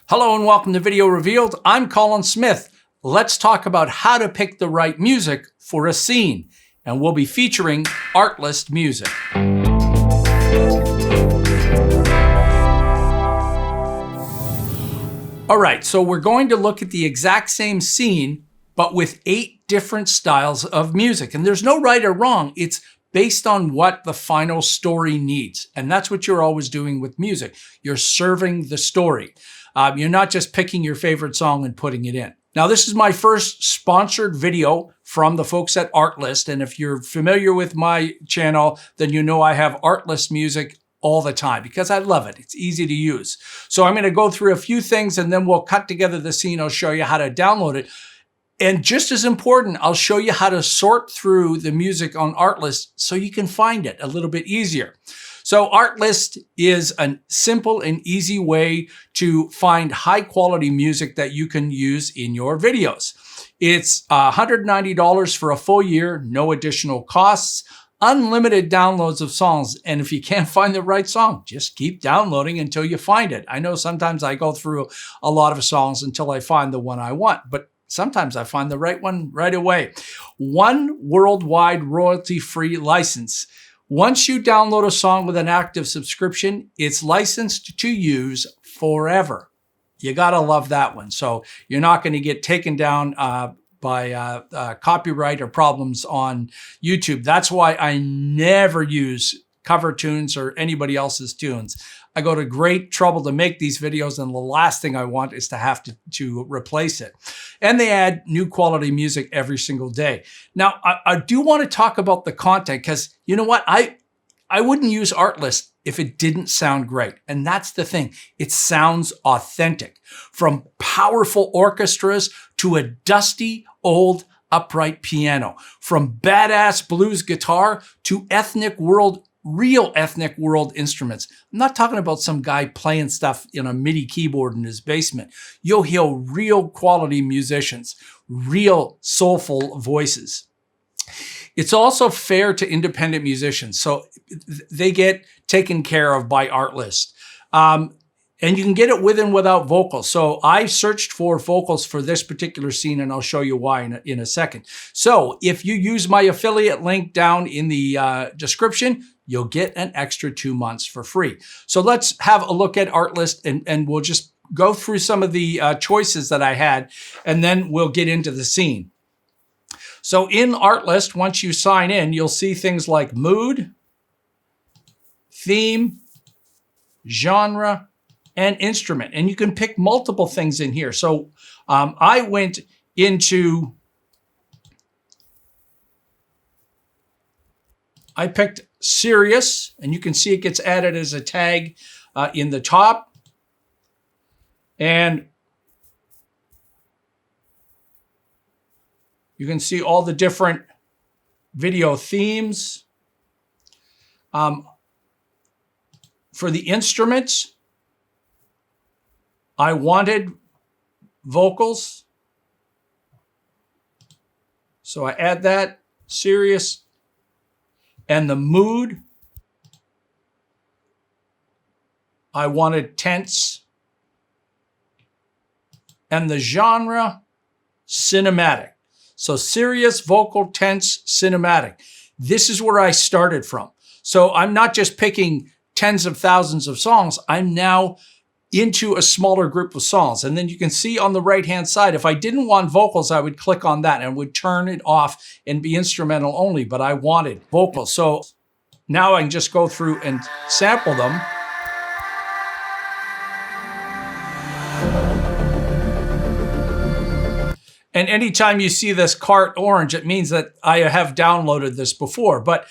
Hello and welcome to Video Revealed. I'm Colin Smith. Let's talk about how to pick the right music for a scene. And we'll be featuring Artlist music. All right, so we're going to look at the exact same scene, but with 8 different styles of music. And there's no right or wrong. It's based on what the final story needs. And that's what you're always doing with music. You're serving the story. You're not just picking your favorite song and putting it in. Now, this is my first sponsored video from the folks at Artlist. And if you're familiar with my channel, then you know I have Artlist music all the time because I love it. It's easy to use. So I'm going to go through a few things and then we'll cut together the scene. I'll show you how to download it. And just as important, I'll show you how to sort through the music on Artlist so you can find it a little bit easier. So Artlist is a simple and easy way to find high quality music that you can use in your videos. It's $190 for a full year, no additional costs, unlimited downloads of songs. And if you can't find the right song, just keep downloading until you find it. I know sometimes I go through a lot of songs until I find the one I want, but sometimes I find the right one right away. One worldwide royalty-free license. Once you download a song with an active subscription, it's licensed to use forever. You gotta love that one. So you're not gonna get taken down by copyright or problems on YouTube. That's why I never use cover tunes or anybody else's tunes. I go to great trouble to make these videos, and the last thing I want is to have to replace it. And they add new quality music every single day. Now, I do want to talk about the content because you know what? I wouldn't use Artlist if it didn't sound great. And that's the thing. It sounds authentic. From powerful orchestras to a dusty old upright piano. From badass blues guitar to real ethnic world instruments. I'm not talking about some guy playing stuff in a MIDI keyboard in his basement. You'll hear real quality musicians, real soulful voices. It's also fair to independent musicians. So they get taken care of by Artlist. And you can get it with and without vocals. So I searched for vocals for this particular scene, and I'll show you why in a second. So if you use my affiliate link down in the description, you'll get an extra 2 months for free. So let's have a look at Artlist, and we'll just go through some of the choices that I had, and then we'll get into the scene. So in Artlist, once you sign in, you'll see things like mood, theme, genre, and instrument. And you can pick multiple things in here. So I went into, I picked serious, and you can see it gets added as a tag in the top. And you can see all the different video themes. For the instruments, I wanted vocals. So I add that, serious. And the mood, I wanted tense. And the genre, cinematic. So serious, vocal, tense, cinematic. This is where I started from. So I'm not just picking tens of thousands of songs. I'm now into a smaller group of songs. And then you can see on the right-hand side, if I didn't want vocals, I would click on that and would turn it off and be instrumental only, but I wanted vocals. So now I can just go through and sample them. And anytime you see this cart orange, it means that I have downloaded this before. But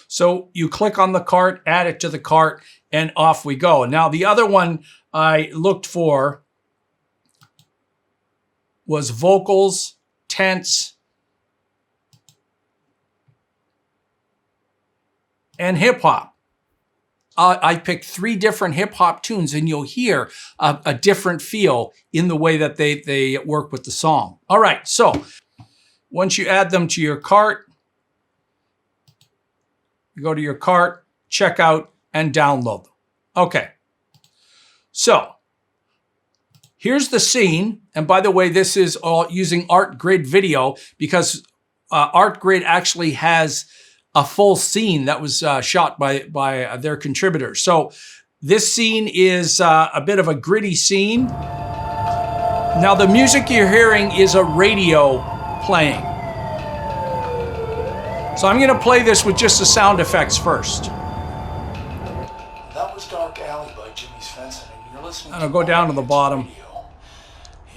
so you click on the cart, add it to the cart, and off we go. Now, the other one I looked for was vocals, tense, and hip hop. I picked 3 different hip hop tunes, and you'll hear a different feel in the way that they work with the song. All right, so once you add them to your cart, you go to your cart, check out, and download them. Okay, so here's the scene. And by the way, this is all using Artgrid video because Artgrid actually has a full scene that was shot by their contributors. So this scene is a bit of a gritty scene. Now the music you're hearing is a radio playing. So I'm gonna play this with just the sound effects first. That was Dark Alley by Jimmy's Fencing, and you're listening and I'll go down to the bottom. Radio.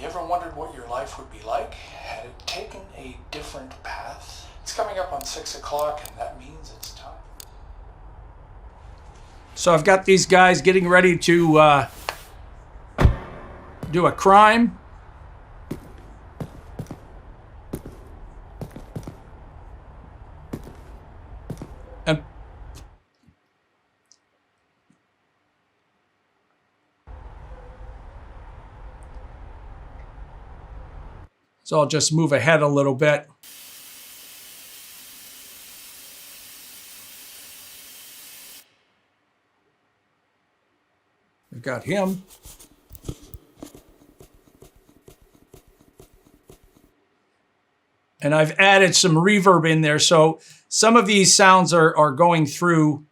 You ever wondered what your life would be like had it taken a different path? It's coming up on 6 o'clock, and that means it's time. So I've got these guys getting ready to do a crime. And so I'll just move ahead a little bit. We've got him. And I've added some reverb in there, so some of these sounds are going through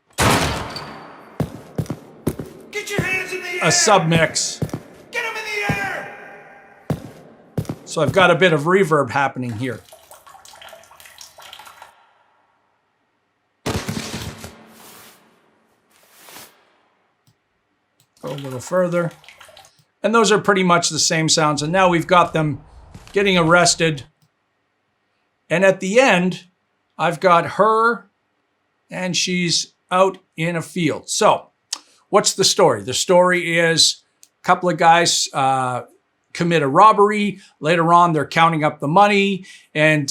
Get your hands in the air! a submix. Get them in the air! So I've got a bit of reverb happening here. Go a little further. And those are pretty much the same sounds. And now we've got them getting arrested. And at the end, I've got her and she's out in a field. So what's the story? The story is a couple of guys commit a robbery. Later on, they're counting up the money and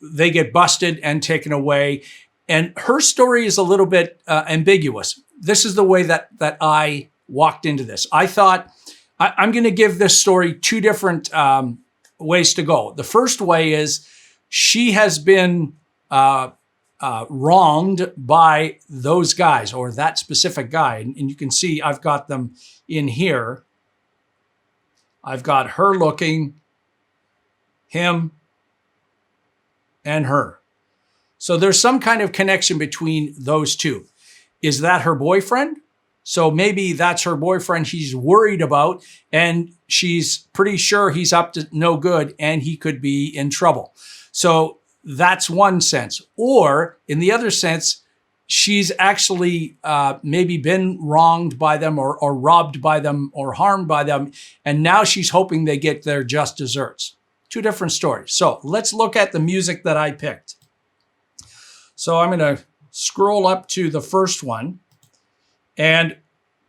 they get busted and taken away. And her story is a little bit ambiguous. This is the way that I walked into this. I thought I'm going to give this story 2 different ways to go. The first way is she has been wronged by those guys or that specific guy. And you can see I've got them in here. I've got her looking, him, and her. So there's some kind of connection between those two. Is that her boyfriend? So maybe that's her boyfriend she's worried about, and she's pretty sure he's up to no good and he could be in trouble. So that's one sense. Or in the other sense, she's actually maybe been wronged by them or robbed by them or harmed by them. And now she's hoping they get their just desserts. 2 different stories. So let's look at the music that I picked. So I'm going to scroll up to the first one. And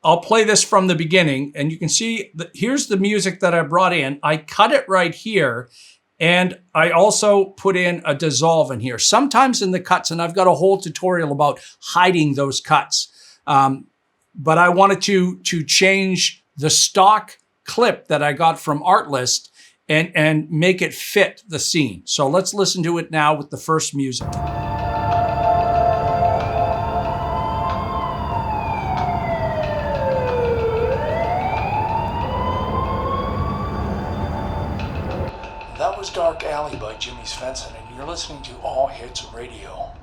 I'll play this from the beginning. And you can see that here's the music that I brought in. I cut it right here. And I also put in a dissolve in here. Sometimes in the cuts, and I've got a whole tutorial about hiding those cuts. But I wanted to change the stock clip that I got from Artlist and make it fit the scene. So let's listen to it now with the first music. That was Dark Alley by Jimmy's Fencing, and you're listening to All Hits Radio.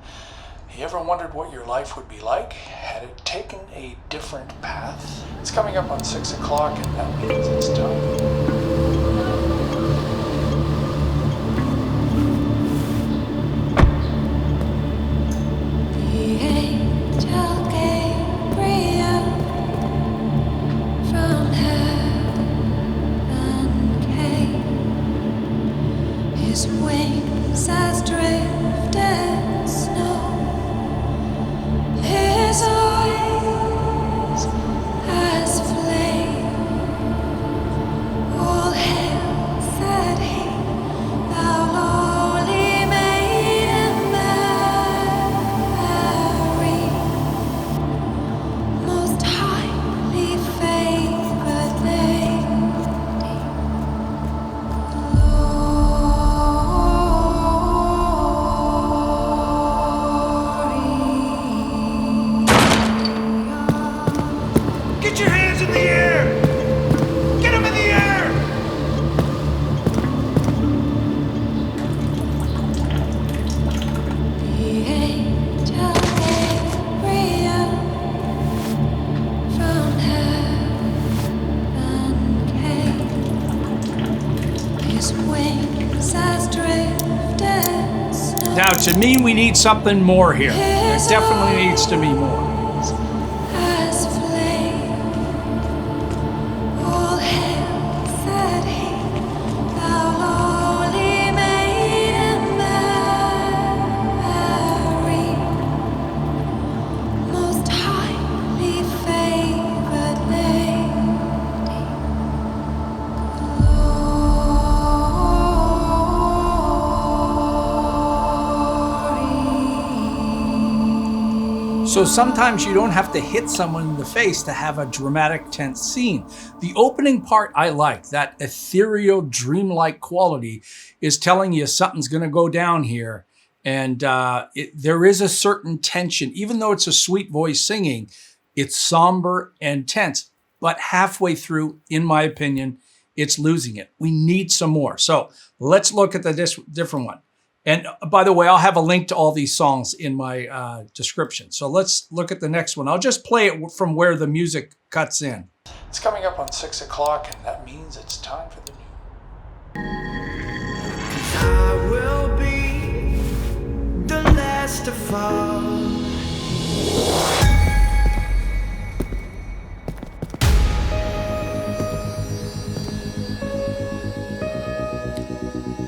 You ever wondered what your life would be like had it taken a different path? It's coming up on 6 o'clock, and that means it's time. The angel Gabriel from heaven came. His wings as drifted snow, his eyes as flame. All hail, said he, thou lowly maiden Mary. wings as drifted snow. Now, to me, we need something more here. There definitely needs to be more. As flame, all hail Sathi, thou lowly maiden Mary, most highly favored lady, glory. So sometimes you don't have to hit someone in the face to have a dramatic, tense scene. The opening part I like, that ethereal, dreamlike quality is telling you something's going to go down here. And there is a certain tension. Even though it's a sweet voice singing, it's somber and tense. But halfway through, in my opinion, it's losing it. We need some more. So let's look at the different one. And by the way, I'll have a link to all these songs in my description. So let's look at the next one. I'll just play it from where the music cuts in. It's coming up on 6 o'clock, and that means it's time for the news. I will be the last to fall.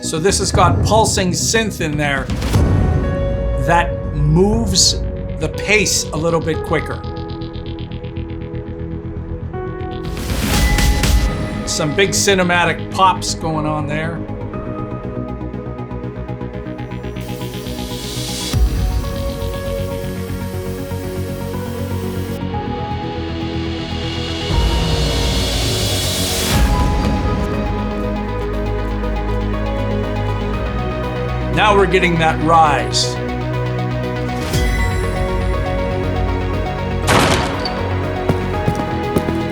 So this has got pulsing synth in there that moves the pace a little bit quicker. Some big cinematic pops going on there. Now we're getting that rise.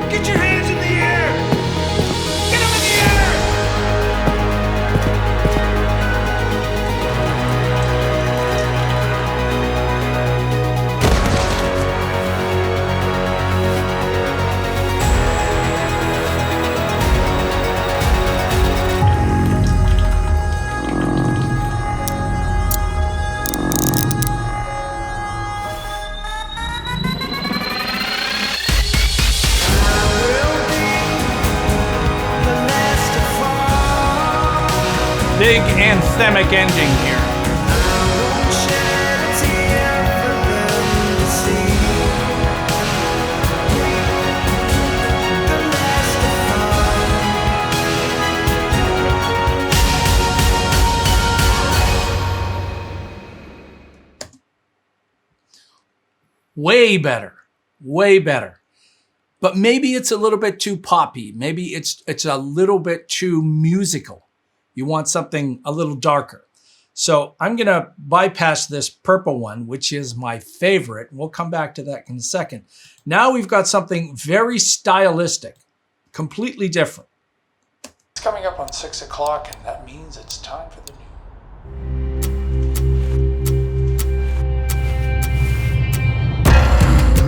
Get your hands in the air! Get them in the air! Big anthemic ending here. Way better, way better. But maybe it's a little bit too poppy. Maybe it's a little bit too musical. You want something a little darker. So I'm going to bypass this purple one, which is my favorite. We'll come back to that in a second. Now we've got something very stylistic, completely different. It's coming up on 6 o'clock, and that means it's time for the news.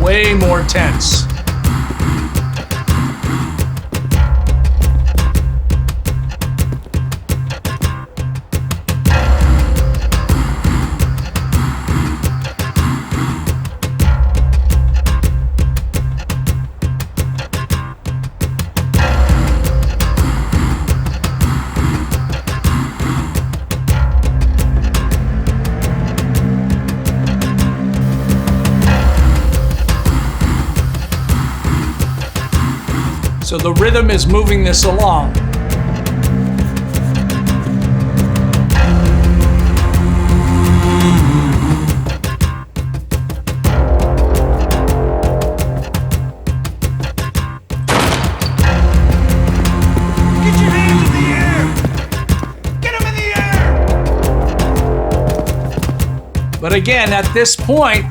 Way more tense. So the rhythm is moving this along. Get your hands in the air! Get them in the air! But again, at this point,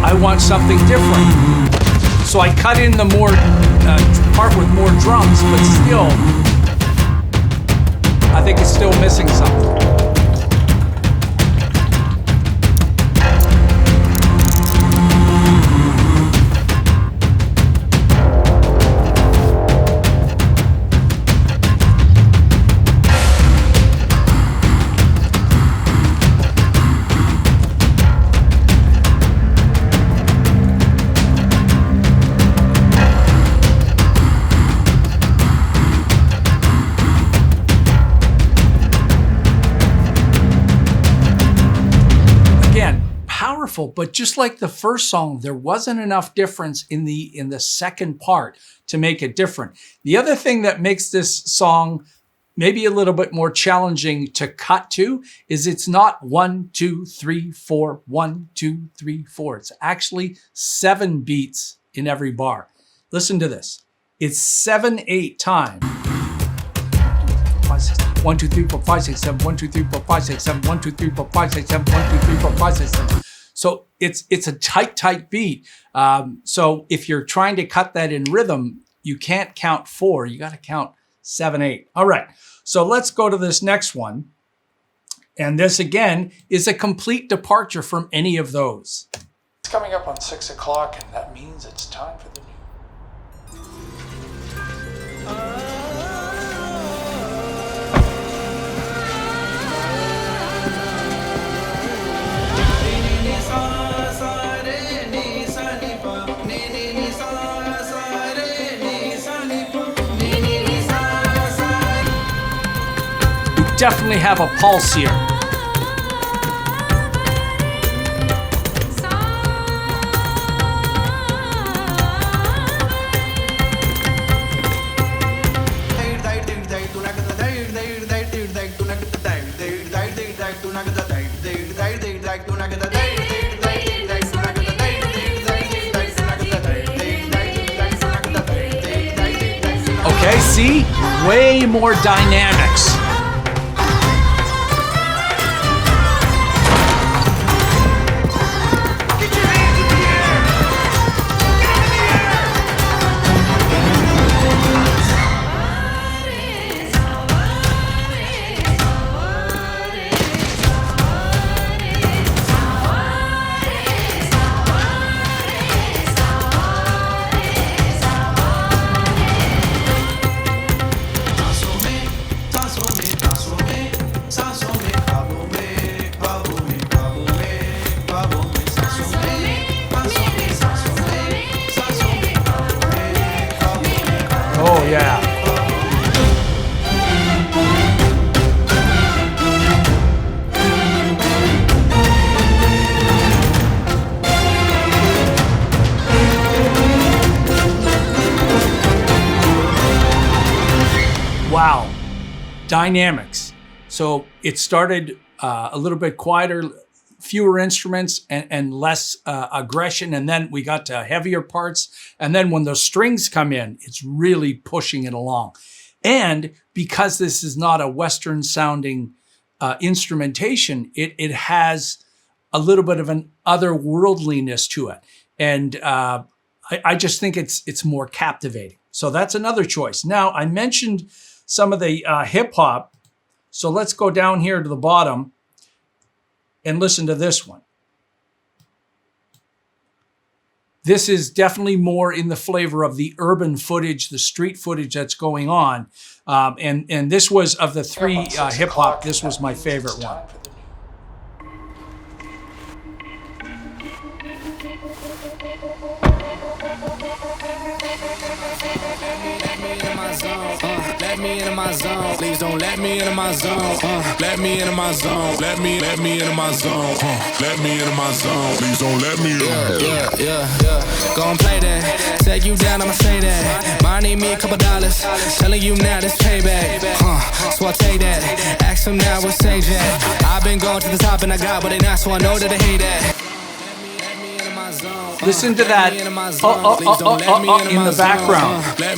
I want something different. So I cut in the more part with more drums, but still, I think it's still missing something. powerful, but just like the first song, there wasn't enough difference in the second part to make it different. The other thing that makes this song maybe a little bit more challenging to cut to is it's not 1, 2, 3, 4, 1, 2, 3, 4. It's actually 7 beats in every bar. Listen to this. It's 7/8 time. 1, 2, 3, 4, 5, 6, 7, 1, 2, 3, 4, 5, 6, 7, 1, 2, 3, 4, 5, 6, 7, 1, 2, 3, 4, 5, 6, 7. So it's a tight beat. So if you're trying to cut that in rhythm, you can't count 4. You got to count 7/8. All right. So let's go to this next one. And this again is a complete departure from any of those. It's coming up on 6 o'clock, and that means it's time for the news. Definitely have a pulse here. Okay, see? Way more dynamics. Oh, yeah. Wow. Dynamics. So it started a little bit quieter, fewer instruments and less aggression. And then we got to heavier parts. And then when those strings come in, it's really pushing it along. And because this is not a Western sounding instrumentation, it has a little bit of an otherworldliness to it. And I just think it's more captivating. So that's another choice. Now, I mentioned some of the hip hop. So let's go down here to the bottom and listen to this one. This is definitely more in the flavor of the urban footage, the street footage that's going on. And this was, of the three hip hop, this was my favorite one. Let me into my zone. Please don't let me into my zone. Let me into my zone. Let me into my zone. Let me into my zone. Please don't let me in. Yeah. Gon' play that. Take you down, I'ma say that. Might need me a couple dollars. Telling you now this payback. So I take that. Ask them now what say that. I've been going to the top and I got what they not, so I know that they hate that. Listen to that in the background. That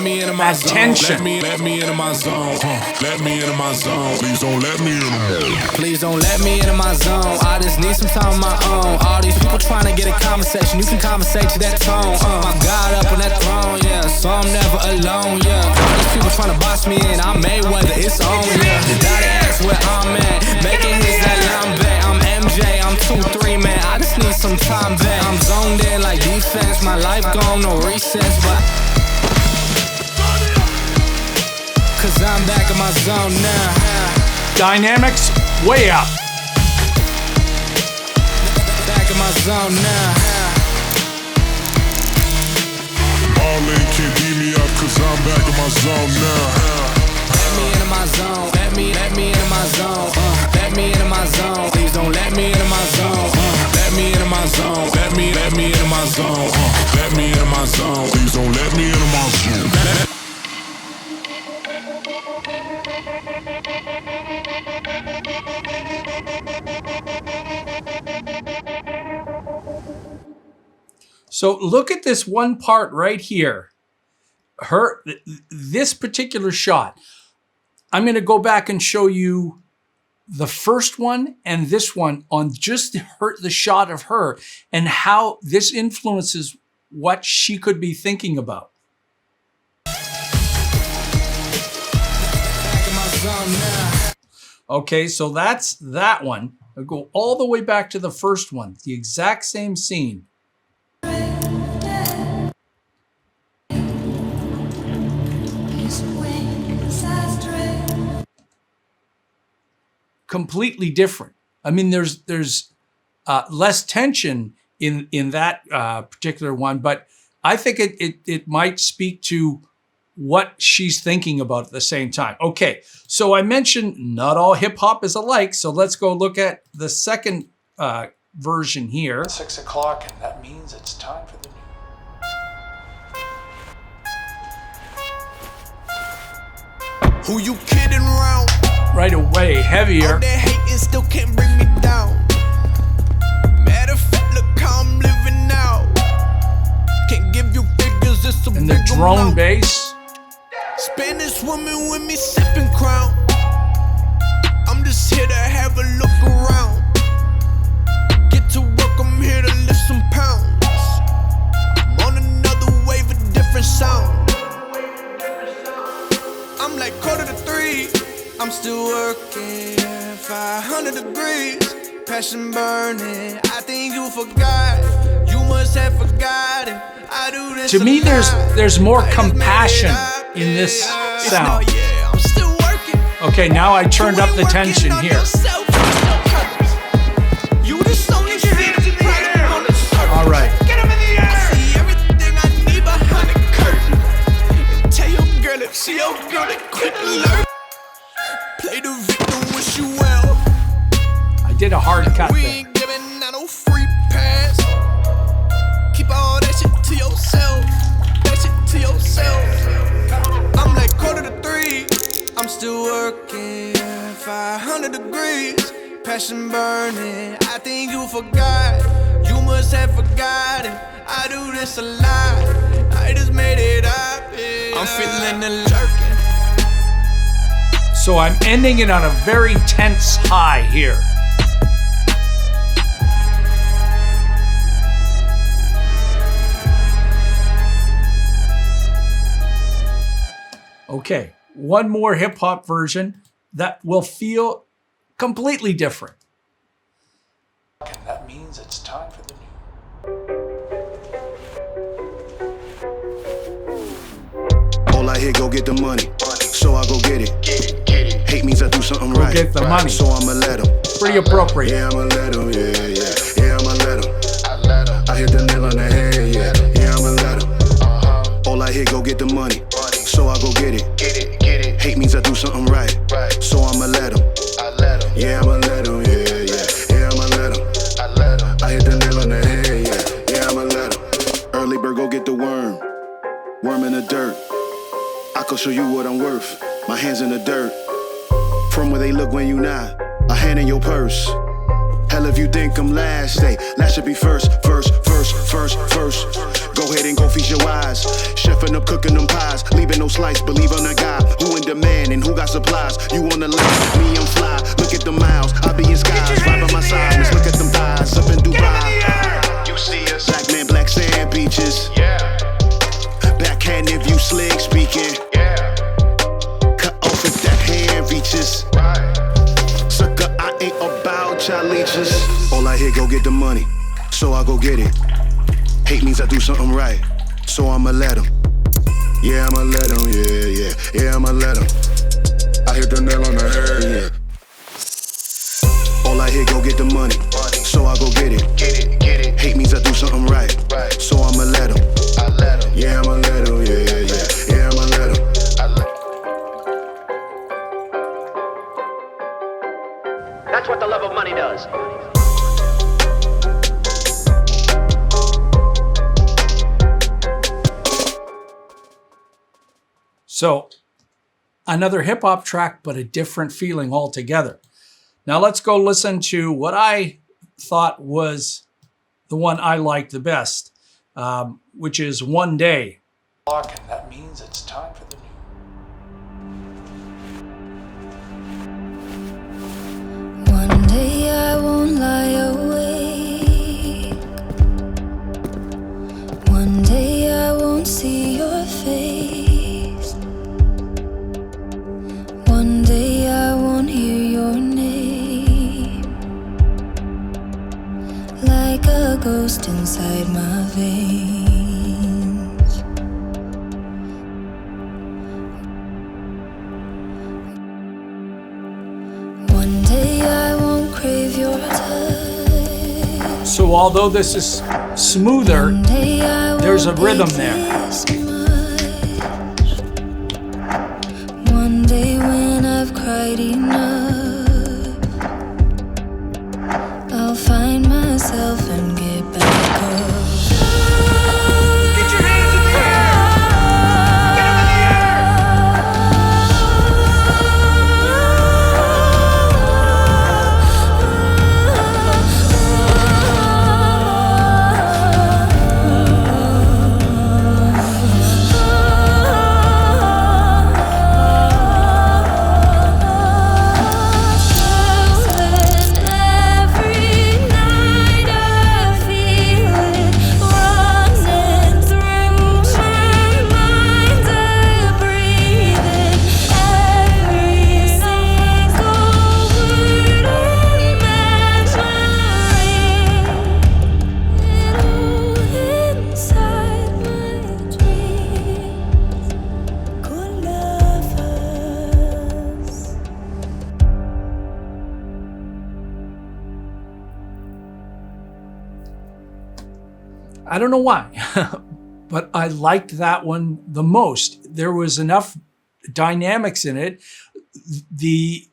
tension. Let me into my zone. Let me into my zone. Please don't let me in. Please don't let me into my zone. I just need some time of my own. All these people trying to get a conversation. You can conversate to that tone. My God up on that throne, yeah. So I'm never alone, yeah. All these people trying to box me in. I'm Mayweather, it's on, yeah. Gotta ask where I'm at. Making hits that line back. I'm MJ, I'm 2-3, man. I just need some time back. I'm zoned in like defense. My life gone, no recess, but cause I'm back in my zone now. Dynamics way up. Back in my zone now. All in can't beat me up cause I'm back in my zone now. Let me into my zone. Let me into my zone. Let me into my zone. Please don't let me into my zone. Let me into my zone. zone. Please don't let me into my zone. So look at this one part right here. This particular shot. I'm going to go back and show you the first one and this one on just the shot of her and how this influences what she could be thinking about. Okay, so that's that one. I'll go all the way back to the first one, the exact same scene. Completely different. I mean, there's less tension in that particular one, but I think it might speak to what she's thinking about at the same time. Okay, so I mentioned not all hip hop is alike, so let's go look at the second version here. 6 o'clock, and that means it's time for the news. Who you kidding around? Right away, heavier. All that hating still can't bring me down. Matter of fact, look how I'm living now. Can't give you figures, it's a And the big drone amount. bass. Spanish woman with me sipping crown. I'm just here to have a look around. Get to work, I'm here to lift some pounds. I'm on another wave, a different sound. I'm like 2:45. I'm still working, 500 degrees, passion burning. I think you forgot, you must have forgotten. I do this. To me, there's more compassion in this sound. Yeah, I'm still working. Okay, now I turned up the tension here. You the only shit on the surface. All right. Get him in the air. I see everything I need behind the curtain. And tell your girl if she your girl to quit alert. Play the victim, wish you well. I did a hard cut We there. ain't giving out no free pass. Keep all that shit to yourself. That shit to yourself. I'm like 2:45. I'm still working, 500 degrees, passion burning. I think you forgot, you must have forgotten. I do this a lot, I just made it up. Yeah. I'm feeling the lurking. So I'm ending it on a very tense high here. Okay, one more hip hop version that will feel completely different. And that means it's time for the news. All I hear, go get the money, so I go get it. Hate means I do something Go right, get the money. so I'ma let him. Pretty appropriate. Yeah, I'ma let him, yeah, I'ma let him. I hit the nail on the head, yeah, I'ma let him. All I hear, go get the money, so I go get it. Hate means I do something right, so I'ma let him. Yeah, I'ma let him, yeah, I'ma let him. I hit the nail on the head, yeah, I'ma let him. Early bird, go get the worm in the dirt. I can show you what I'm worth, my hands in the dirt. From where they look when you not, a hand in your purse. Hell if you think I'm last, last should be first. Go ahead and go feast your eyes. Chefing up, cooking them pies, leaving no slice. Believe on a guy who in demand and who got supplies. You on the left, me I'm fly. Look at the miles, I be in skies. Right by my side, let's look at them thighs up in Dubai. You see us, black man, black sand beaches. Yeah. Backhand if you slick speaking. Yeah. Cut off if that hand reaches. Right. Sucker, I ain't about y'all leeches. All I hear, go get the money, so I go get it. Hate means I do something right, so I'ma let him. Yeah, I'ma let him, yeah, I'ma let him. I hit the nail on the head, yeah. All I hear, go get the money, so I go get it. Hate means I do something right, so I'ma let him. Yeah, I'ma let him, yeah, I'ma let him. That's what the love of money does. So another hip hop track, but a different feeling altogether. Now let's go listen to what I thought was the one I liked the best, which is One Day. And that means it's time for the news. One day I won't lie awake. One day I won't see your face. One day I won't hear your name. Like a ghost inside my veins. One day I won't crave your touch. So although this is smoother, One day I there's a won't rhythm hate there. this much. One day when I've cried enough, I'll find myself and get back up. Get your hands in the air! Get them in the air! I don't know why, but I liked that one the most. There was enough dynamics in it. The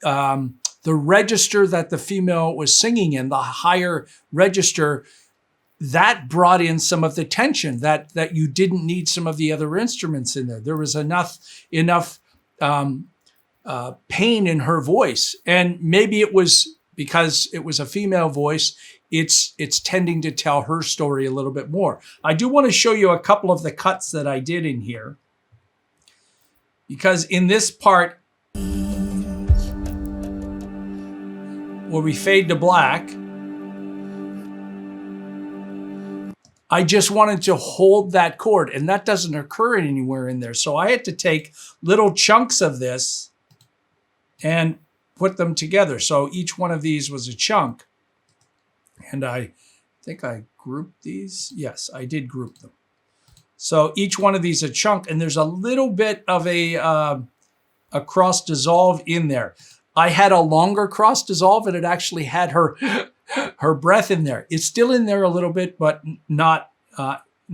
register that the female was singing in, the higher register, that brought in some of the tension that you didn't need some of the other instruments in there. There was enough pain in her voice, and maybe it was because it was a female voice. It's tending to tell her story a little bit more. I do want to show you a couple of the cuts that I did in here, because in this part where we fade to black, I just wanted to hold that chord, and that doesn't occur anywhere in there. So I had to take little chunks of this and put them together. So each one of these was a chunk. And I think I grouped these. Yes, I did group them. So each one of these a chunk, and there's a little bit of a cross dissolve in there. I had a longer cross dissolve, and it actually had her breath in there. It's still in there a little bit, but not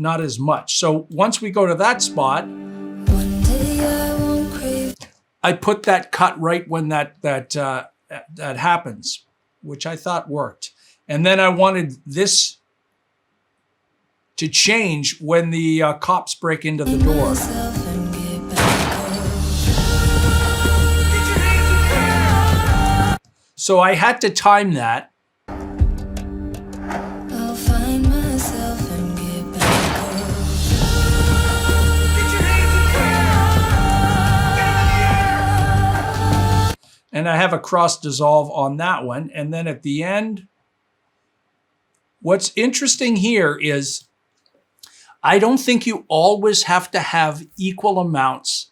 as much. So once we go to that spot, I put that cut right when that happens, which I thought worked. And then I wanted this to change when the cops break into the door. So I had to time that. I'll find myself and get back up. And I have a cross dissolve on that one. And then at the end, what's interesting here is I don't think you always have to have equal amounts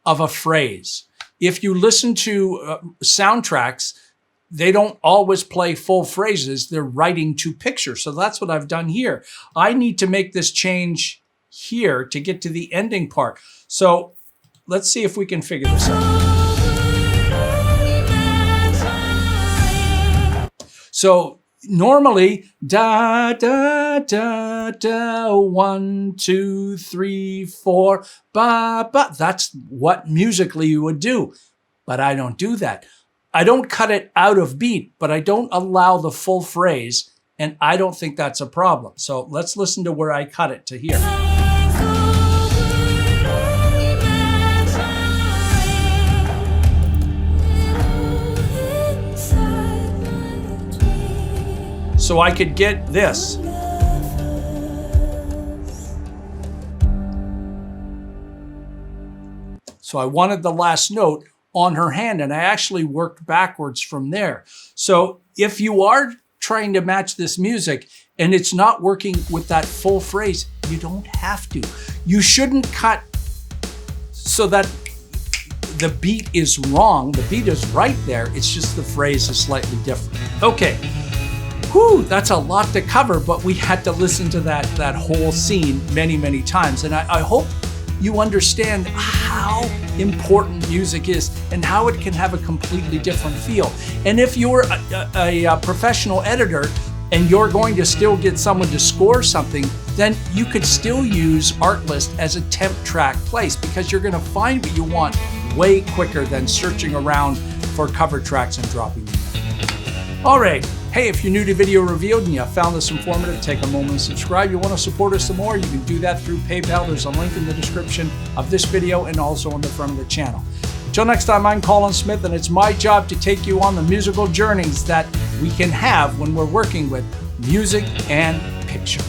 of a phrase. If you listen to soundtracks, they don't always play full phrases. They're writing to pictures. So that's what I've done here. I need to make this change here to get to the ending part. So let's see if we can figure this out. So normally, da, da, da, da, 1, 2, 3, 4, ba, ba. That's what musically you would do. But I don't do that. I don't cut it out of beat, but I don't allow the full phrase, and I don't think that's a problem. So let's listen to where I cut it to here. so I could get this. So I wanted the last note on her hand, and I actually worked backwards from there. So if you are trying to match this music and it's not working with that full phrase, you don't have to. You shouldn't cut so that the beat is wrong. The beat is right there. It's just the phrase is slightly different. Okay. Whew, that's a lot to cover, but we had to listen to that whole scene many, many times. And I hope you understand how important music is and how it can have a completely different feel. And if you're a professional editor and you're going to still get someone to score something, then you could still use Artlist as a temp track place, because you're gonna find what you want way quicker than searching around for cover tracks and dropping them in. All right. Hey, if you're new to Video Revealed and you found this informative, take a moment and subscribe. You want to support us some more, you can do that through PayPal. There's a link in the description of this video and also on the front of the channel. Until next time, I'm Colin Smith, and it's my job to take you on the musical journeys that we can have when we're working with music and picture.